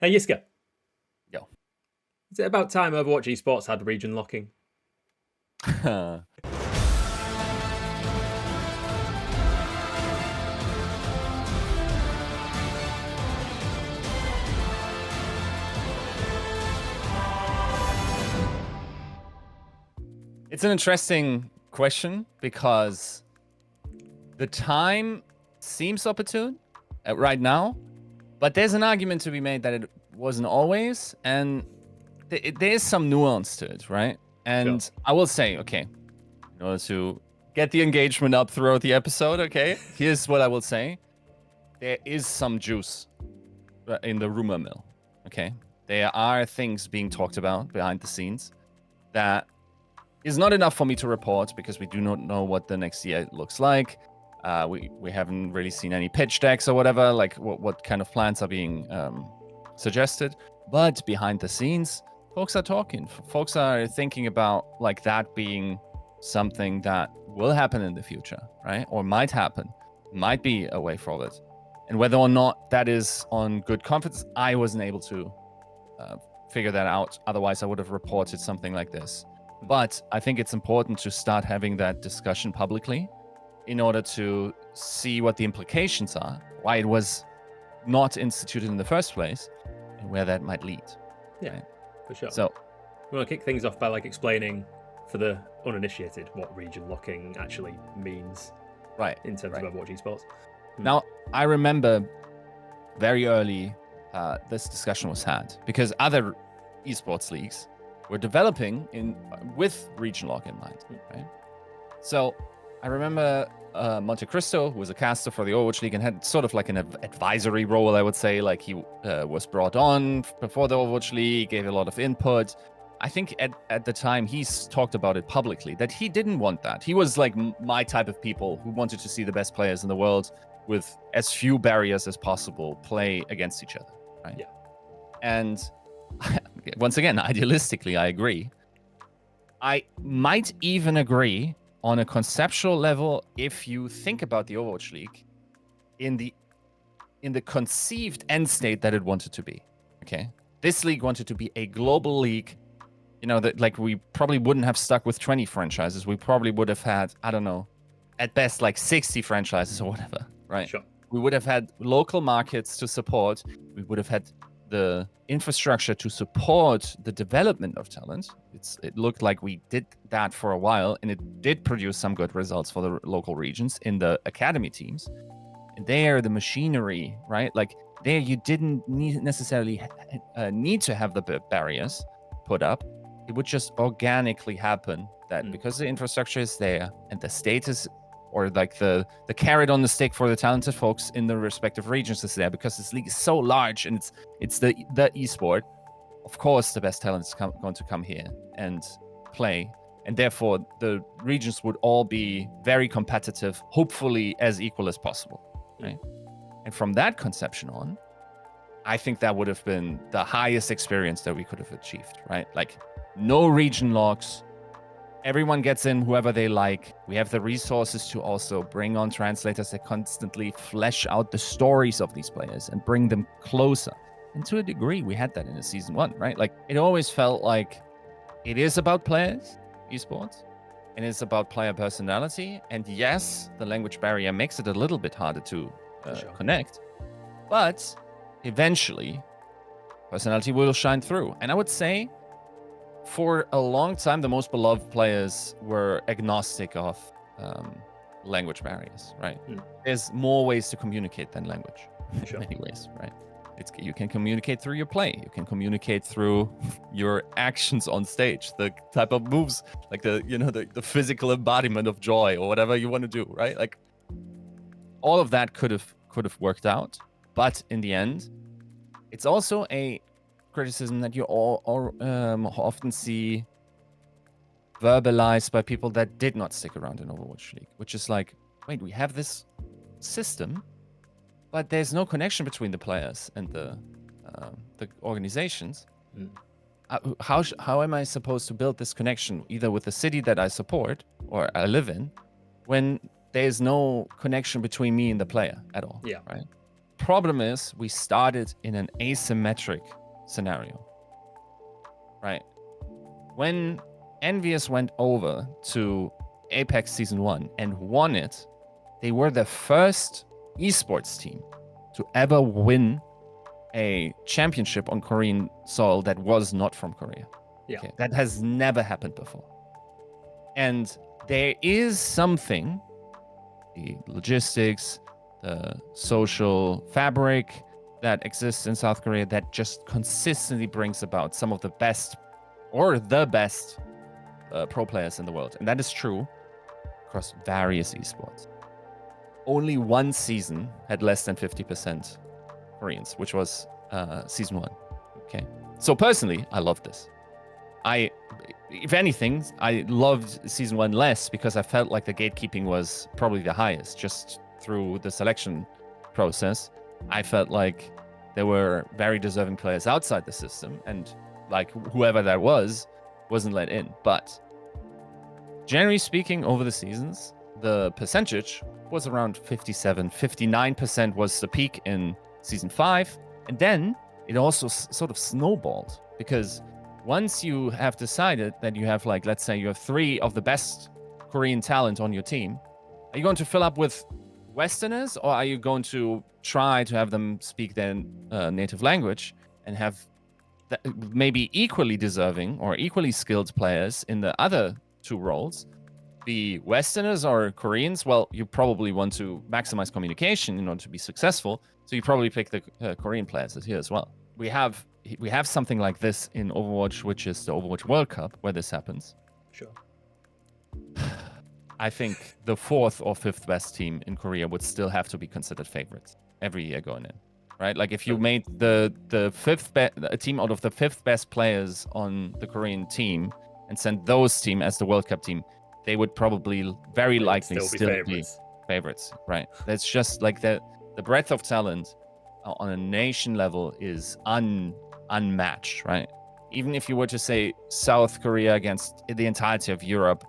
Hey, Yiska. Yo. Is it about time Overwatch Esports had region locking? It's an interesting question because the time seems opportune right now, but there's an argument to be made that it wasn't always, and there's some nuance to it, right? And Sure. I will say, okay, in order to get the engagement up throughout the episode, okay, here's what I will say. There is some juice in the rumor mill, okay? There are things being talked about behind the scenes that is not enough for me to report because we do not know what the next year looks like. We haven't really seen any pitch decks or whatever, like what kind of plans are being suggested. But behind the scenes, folks are talking. Folks are thinking about like that being something that will happen in the future, right? Or might happen, might be a way forward. And whether or not that is on good confidence, I wasn't able to figure that out. Otherwise, I would have reported something like this. But I think it's important to start having that discussion publicly in order to see what the implications are, why it was not instituted in the first place, and where that might lead. Yeah, right? for sure. So we want to kick things off by explaining for the uninitiated what region locking actually means, right, in terms of Overwatch Esports. Now, I remember very early this discussion was had because other esports leagues were developing with region lock in mind, right? So I remember Monte Cristo, who was a caster for the Overwatch League and had sort of like an advisory role, I would say. Like he was brought on before the Overwatch League, gave a lot of input. I think at the time he's talked about it publicly that he didn't want that. He was like my type of people who wanted to see the best players in the world with as few barriers as possible play against each other, right? Yeah. And once again, idealistically, I agree. I might even agree on a conceptual level if you think about the Overwatch League in the conceived end state that it wanted to be. Okay, this league wanted to be a global league. You know, that like we probably wouldn't have stuck with 20 franchises. We probably would have had, I don't know, at best like 60 franchises or whatever, right? Sure. We would have had local markets to support. We would have had the infrastructure to support the development of talent. It looked like we did that for a while, and it did produce some good results for the local regions in the academy teams. And there, the machinery, right? Like there, you didn't necessarily need to have the barriers put up. It would just organically happen that because the infrastructure is there and the status or like the carrot on the stick for the talented folks in the respective regions is there, because this league is so large and it's the esport. Of course, the best talent is going to come here and play, and therefore the regions would all be very competitive, hopefully as equal as possible, right? And from that conception on, I think that would have been the highest experience that we could have achieved, right? Like no region locks. Everyone gets in whoever they like. We have the resources to also bring on translators that constantly flesh out the stories of these players and bring them closer. And to a degree, we had that in the season 1, right? Like it always felt like it is about players, esports, and it's about player personality. And yes, the language barrier makes it a little bit harder to connect, but eventually personality will shine through. And I would say for a long time, the most beloved players were agnostic of language barriers, right? There's more ways to communicate than language in many ways, right? You can communicate through your play. You can communicate through your actions on stage, the type of moves, like the physical embodiment of joy or whatever you want to do, right? Like all of that could have worked out, but in the end, it's also a criticism that you often see verbalized by people that did not stick around in Overwatch League, which is like, wait, we have this system, but there's no connection between the players and the organizations. How am I supposed to build this connection either with the city that I support or I live in when there's no connection between me and the player at all? Yeah. Right. problem is we started in an asymmetric scenario, right? When Envious went over to Apex Season 1 and won it, they were the first esports team to ever win a championship on Korean soil that was not from Korea. Yeah. Okay, that has never happened before. And there is something, the logistics, the social fabric that exists in South Korea that just consistently brings about some of the best or the best pro players in the world. And that is true across various esports. Only one season had less than 50% Koreans, which was Season 1. Okay. So personally, I love this. If anything, I loved Season 1 less because I felt like the gatekeeping was probably the highest. Just through the selection process, I felt like there were very deserving players outside the system, and like whoever that wasn't let in. But generally speaking, over the seasons, the percentage was around 57, 59% was the peak in Season 5. And then it also sort of snowballed, because once you have decided that you have, like, let's say you have 3 of the best Korean talent on your team, are you going to fill up with Westerners, or are you going to try to have them speak their native language and have maybe equally deserving or equally skilled players in the other 2 roles be Westerners or Koreans? Well, you probably want to maximize communication in order to be successful, so you probably pick the Korean players here as well. We have something like this in Overwatch, which is the Overwatch World Cup, where this happens. Sure. I think the 4th or 5th best team in Korea would still have to be considered favorites every year going in, right? Like if you made the 5th a team out of the 5th best players on the Korean team and sent those team as the World Cup team, they would probably very likely still be favorites, right? That's just like the breadth of talent on a nation level is unmatched, right? Even if you were to say South Korea against the entirety of Europe,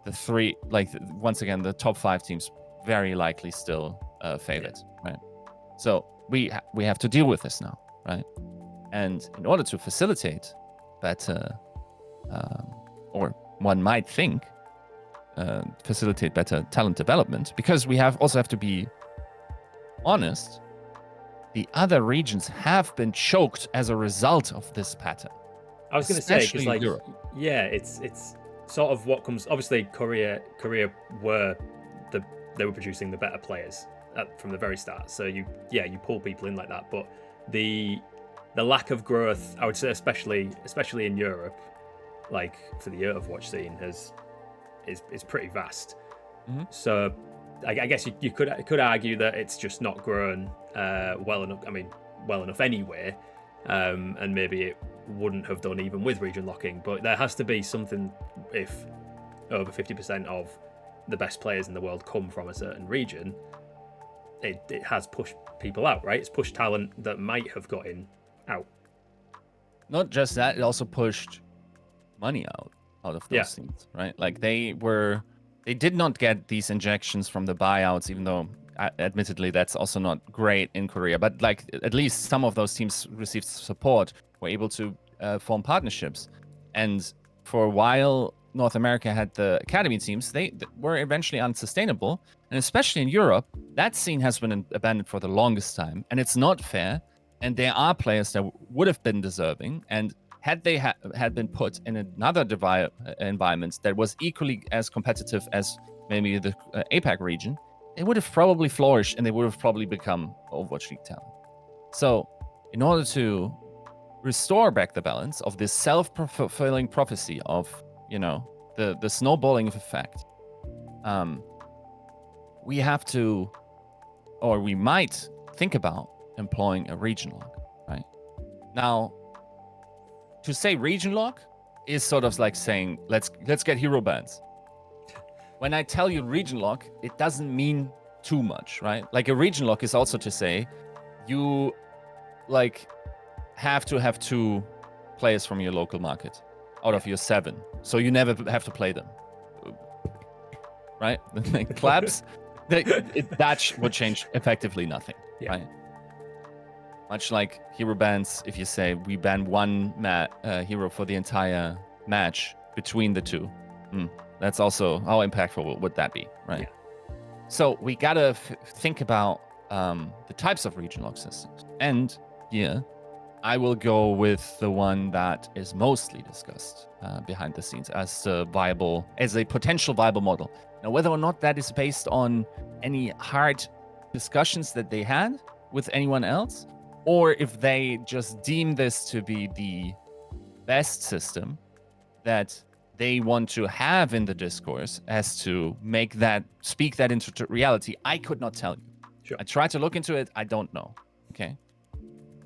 once again, the top 5 teams very likely still favorites, right? So we have to deal with this now, right? And in order to facilitate better, or one might think, facilitate better talent development, because we also have to be honest, the other regions have been choked as a result of this pattern. I was going to say, because like, Europe. Yeah, it's sort of what comes. Obviously, Korea were they were producing the better players from the very start. So you pull people in like that. But the lack of growth, I would say, especially in Europe, like for the Overwatch scene, is pretty vast. Mm-hmm. So I guess you could argue that it's just not grown well enough. I mean, well enough anyway, and maybe it wouldn't have done even with region locking. But there has to be something if over 50% of the best players in the world come from a certain region. It has pushed people out, right? It's pushed talent that might have gotten out. Not just that, it also pushed money out of those teams, right? Like they did not get these injections from the buyouts, even though admittedly that's also not great in Korea, but like at least some of those teams received support, were able to form partnerships. And for a while, North America had the academy teams. They were eventually unsustainable. And especially in Europe, that scene has been abandoned for the longest time. And it's not fair. And there are players that would have been deserving. And had they had been put in another environment that was equally as competitive as maybe the APAC region, they would have probably flourished and they would have probably become Overwatch League talent. So in order to restore back the balance of this self-fulfilling prophecy of, the snowballing of effect, we have to, or we might think about employing a region lock, right? Now, to say region lock is sort of like saying, let's get hero bans. When I tell you region lock, it doesn't mean too much, right? Like a region lock is also to say you have to have 2 players from your local market out of your 7. So you never have to play them. Right? Claps. That would change effectively nothing. Yeah. Right? Much like hero bans, if you say we ban one hero for the entire match between the two, that's also how impactful would that be, right? Yeah. So we gotta think about the types of region lock systems. And I will go with the one that is mostly discussed behind the scenes as a potential viable model. Now, whether or not that is based on any hard discussions that they had with anyone else, or if they just deem this to be the best system that they want to have in the discourse as to speak that into reality, I could not tell you. Sure. I tried to look into it. I don't know. Okay.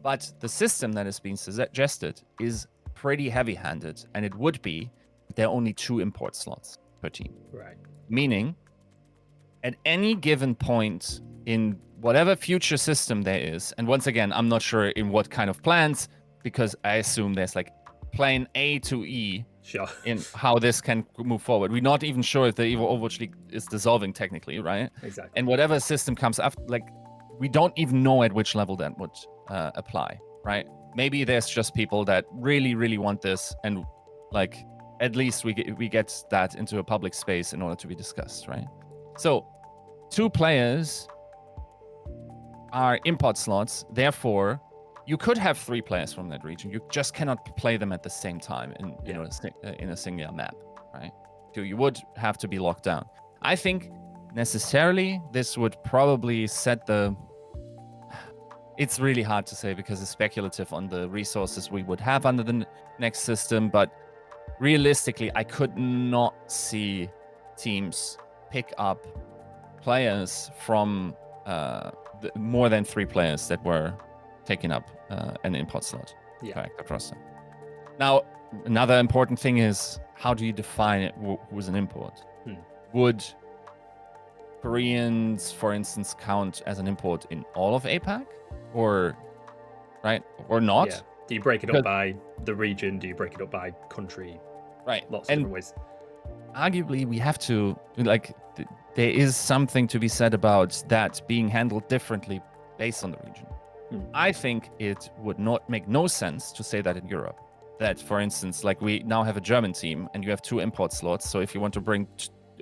But the system that is being suggested is pretty heavy-handed, and it would be there are only 2 import slots per team. Right. Meaning, at any given point in whatever future system there is, and once again, I'm not sure in what kind of plans, because I assume there's like plan A to E Sure. in how this can move forward. We're not even sure if the Overwatch League is dissolving technically, right? Exactly. And whatever system comes after, like, we don't even know at which level that would apply, right? Maybe there's just people that really, really want this, and like at least we get that into a public space in order to be discussed, right? So 2 players are import slots. Therefore, you could have 3 players from that region. You just cannot play them at the same time in a single map, right? So you would have to be locked down. I think necessarily this would probably set the... It's really hard to say because it's speculative on the resources we would have under the next system, but realistically, I could not see teams pick up players from more than 3 players that were taking up an import slot for active roster. Now, another important thing is, how do you define who's an import? Would Koreans, for instance, count as an import in all of APAC? Or not? Yeah. Do you break it up by the region? Do you break it up by country? Right. Lots of different ways. Arguably, we have to, there is something to be said about that being handled differently based on the region. I think it would not make no sense to say that in Europe. That, for instance, like we now have a German team and you have 2 import slots. So if you want to bring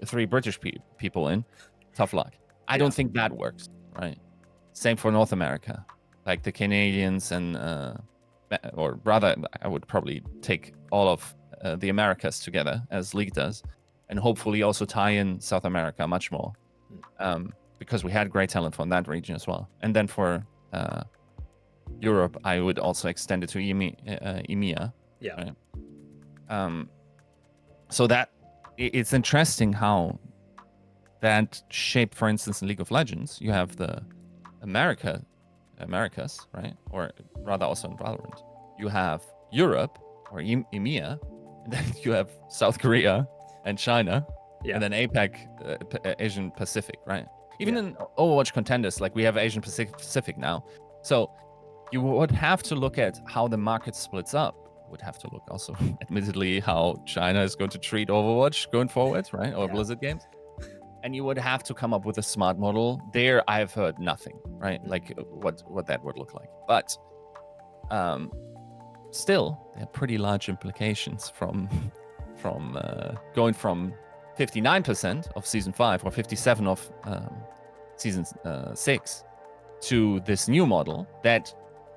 3 British people in, tough luck. I don't think that works, right? Same for North America. Like the Canadians and, or rather, I would probably take all of the Americas together as League does, and hopefully also tie in South America much more, because we had great talent from that region as well. And then for Europe, I would also extend it to EMEA. Yeah. Right? So that it's interesting how that shape, for instance, in League of Legends, you have the Americas, right? Or rather also in Valorant. You have Europe, or EMEA, and then you have South Korea and China, and then APAC, Asian Pacific, right? Even in Overwatch contenders, like we have Asian Pacific now. So you would have to look at how the market splits up. Would have to look also, admittedly, how China is going to treat Overwatch going forward, right? Or Blizzard games. And you would have to come up with a smart model. There, I've heard nothing, right? Like what that would look like. But still, there are pretty large implications from going from 59% of Season 5 or 57% of Season 6 to this new model that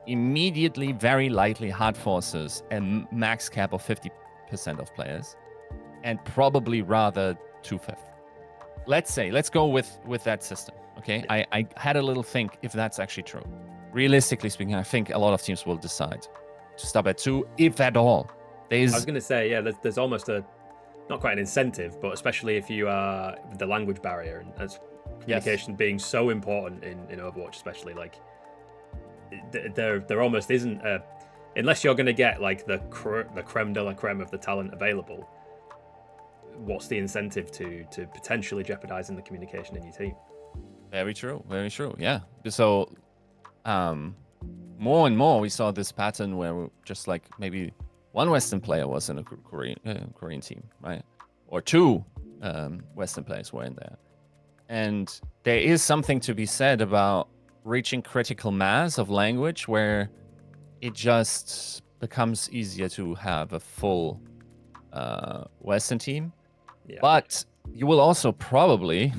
immediately, very likely hard forces a max cap of 50% of players, and probably rather 2/5. Let's go with that system, okay? I had a little think if that's actually true. Realistically speaking, I think a lot of teams will decide to stop at 2, if at all. I was going to say, there's almost not quite an incentive, but especially if you are the language barrier and as communication being so important in Overwatch, especially, like there almost isn't unless you're going to get like the creme de la creme of the talent available. What's the incentive to potentially jeopardizing the communication in your team? Very true. Yeah. So more and more we saw this pattern where just like maybe one Western player was in a Korean team, right? Or 2 Western players were in there. And there is something to be said about reaching critical mass of language where it just becomes easier to have a full Western team. Yeah. But you will also probably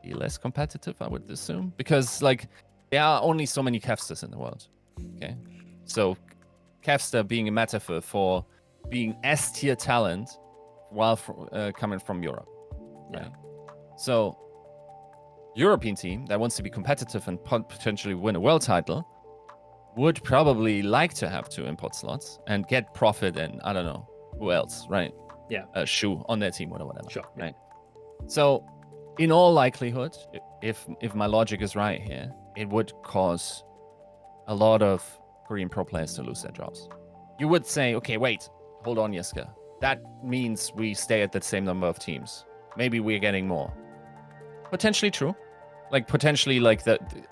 be less competitive, I would assume, because like there are only so many Kevsters in the world. Okay, so Kevster being a metaphor for being S-tier talent while coming from Europe. Right? Yeah. So European team that wants to be competitive and potentially win a world title would probably like to have 2 import slots and get profit and I don't know who else, right? Yeah. Shoe on their team or whatever. Sure. Right. So, in all likelihood, if my logic is right here, it would cause a lot of Korean pro players to lose their jobs. You would say, okay, wait, hold on, Yiska. That means we stay at the same number of teams. Maybe we're getting more. Potentially true. Like potentially, like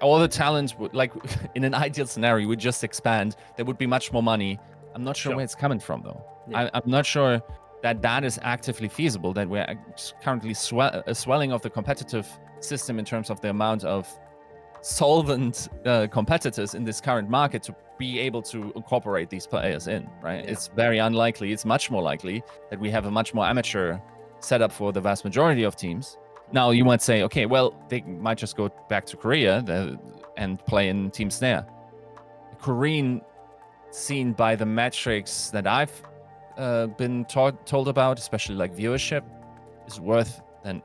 all the talents would, like in an ideal scenario, would just expand. There would be much more money. I'm not sure where it's coming from though. Yeah. I'm not sure that is actively feasible. That we're currently swelling of the competitive system in terms of the amount of solvent competitors in this current market to be able to incorporate these players in. Right? Yeah. It's very unlikely. It's much more likely that we have a much more amateur setup for the vast majority of teams. Now, you might say, okay, well, they might just go back to Korea and play in teams there. The Korean scene, by the metrics that I've been told about, especially like viewership, is worse than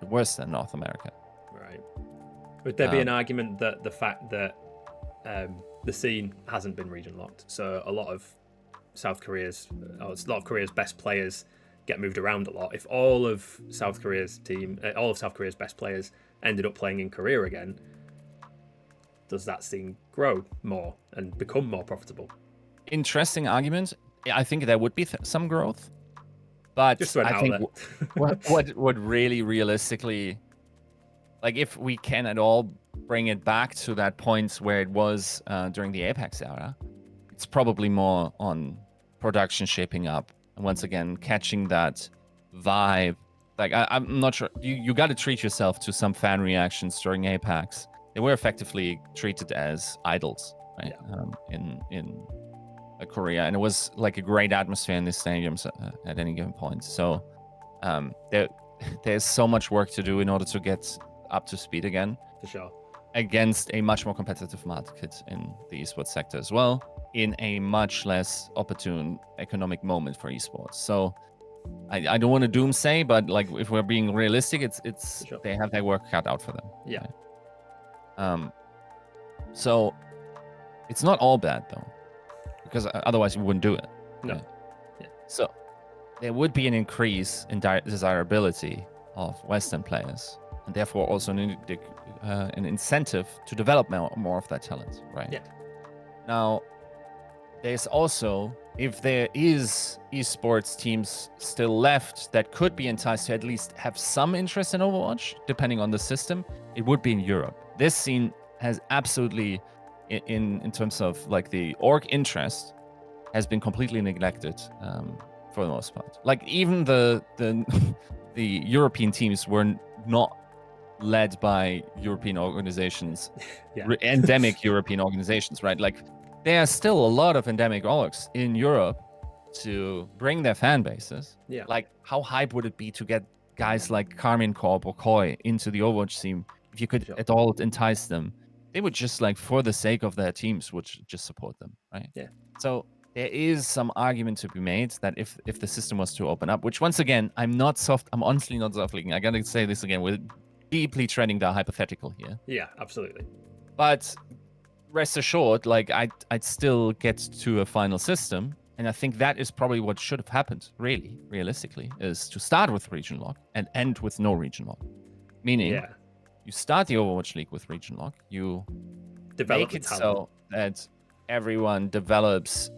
North America. Right. Would there be an argument that the fact that the scene hasn't been region locked, so a lot of Korea's best players get moved around a lot. If all of South Korea's best players ended up playing in Korea again, does that scene grow more and become more profitable? Interesting argument. I think there would be some growth, but I think what really realistically, like if we can at all bring it back to that point where it was during the Apex era, it's probably more on production shaping up. Once again, catching that vibe. Like I'm not sure. You got to treat yourself to some fan reactions during Apex. They were effectively treated as idols, right? Yeah. In Korea, and it was like a great atmosphere in the stadiums at any given point. So there's so much work to do in order to get up to speed again. For sure. Against a much more competitive market in the esports sector as well, in a much less opportune economic moment for esports. So I don't want to doomsay, but like if we're being realistic, it's sure. They have their work cut out for them. Yeah. Right? So it's not all bad though, because otherwise you wouldn't do it. No. Right? Yeah. So there would be an increase in desirability of Western players, and therefore also an incentive to develop more of that talent, right? Yeah. Now, there's also, if there is esports teams still left that could be enticed to at least have some interest in Overwatch, depending on the system, it would be in Europe. This scene has absolutely, in terms of like the org interest, has been completely neglected for the most part. Like even the European teams were not led by European organizations, endemic European organizations, right? Like there are still a lot of endemic orgs in Europe to bring their fan bases. Yeah. Like how hype would it be to get guys like Karmin Corp or Koi into the Overwatch team? If you could at all entice them, they would just like for the sake of their teams would just support them, right? Yeah. So there is some argument to be made that if the system was to open up, which once again, I'm honestly not soft-leaking. I gotta say this again, we're deeply treading the hypothetical here. Yeah, absolutely. But rest assured, like I'd still get to a final system, and I think that is probably what should have happened, really, realistically, is to start with region lock and end with no region lock. Meaning, you start the Overwatch League with region lock, you make it so that everyone develops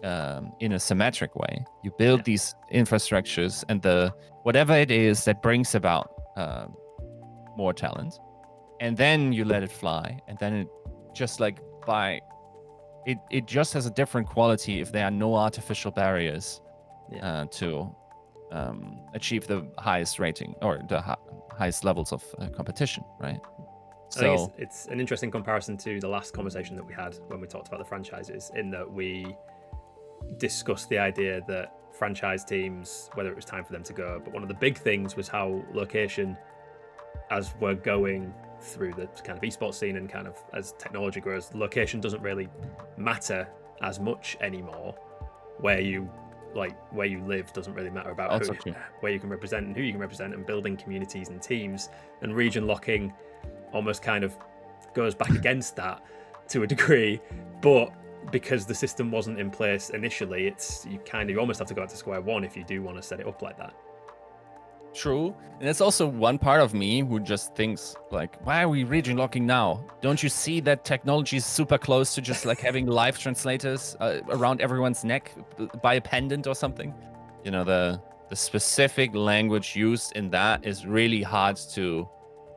in a symmetric way. You build these infrastructures and whatever it is that brings about more talent, and then you let it fly, and then it just like it just has a different quality if there are no artificial barriers to achieve the highest rating or the highest levels of competition, right? I think it's an interesting comparison to the last conversation that we had when we talked about the franchises, in that we discussed the idea that franchise teams, whether it was time for them to go, but one of the big things was how location, as we're going through the kind of esports scene and kind of as technology grows, location doesn't really matter as much anymore. Where you live doesn't really matter about where you can represent and who you can represent, and building communities and teams. And region locking almost kind of goes back against that to a degree, but because the system wasn't in place initially, you almost have to go back to square one if you do want to set it up like that. True. And there's also one part of me who just thinks, like, why are we region locking now? Don't you see that technology is super close to just like having live translators around everyone's neck by a pendant or something? You know, the specific language used in that is really hard to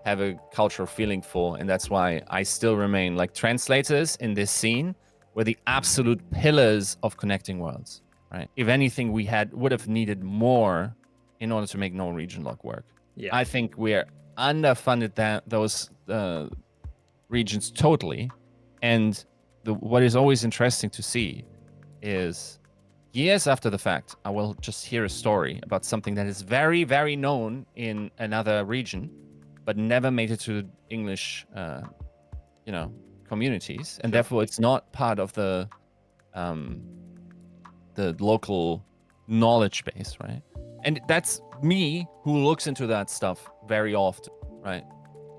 have a cultural feeling for. And that's why I still remain like translators in this scene were the absolute pillars of connecting worlds, right? If anything, would have needed more in order to make no region lock work. Yeah. I think we're underfunded those regions totally. And what is always interesting to see is years after the fact, I will just hear a story about something that is very, very known in another region, but never made it to English, communities, and therefore it's not part of the local knowledge base, right? And that's me who looks into that stuff very often, right?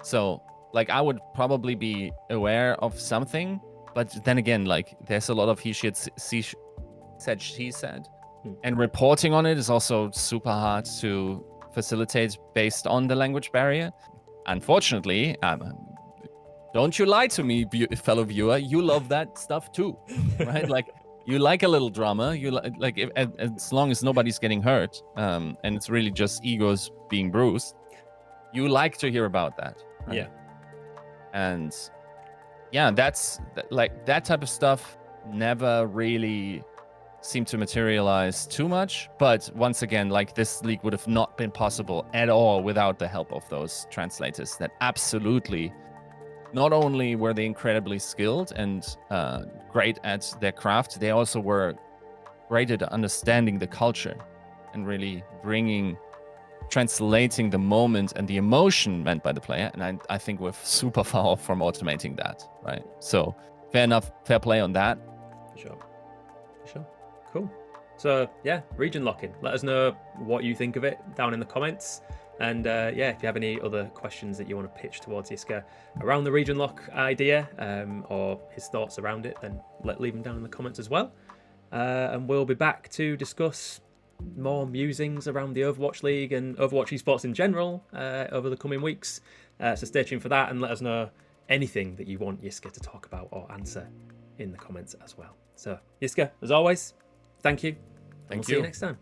So, like, I would probably be aware of something, but then again, like, there's a lot of he said, she said, and reporting on it is also super hard to facilitate based on the language barrier. Unfortunately, don't you lie to me, fellow viewer. You love that stuff too, right? Like, you like a little drama. You like as long as nobody's getting hurt, and it's really just egos being bruised. You like to hear about that, right? Yeah. And yeah, that's like that type of stuff never really seemed to materialize too much. But once again, like, this league would have not been possible at all without the help of those translators that absolutely, not only were they incredibly skilled and great at their craft, they also were great at understanding the culture and really translating the moment and the emotion meant by the player. And I think we're super far off from automating that, right? So fair enough, fair play on that. For sure. Cool. So yeah, region locking. Let us know what you think of it down in the comments. And if you have any other questions that you want to pitch towards Yiska around the region lock idea, or his thoughts around it, then leave them down in the comments as well. And we'll be back to discuss more musings around the Overwatch League and Overwatch Esports in general over the coming weeks. So stay tuned for that, and let us know anything that you want Yiska to talk about or answer in the comments as well. So Yiska, as always, thank you. Thank you. See you next time.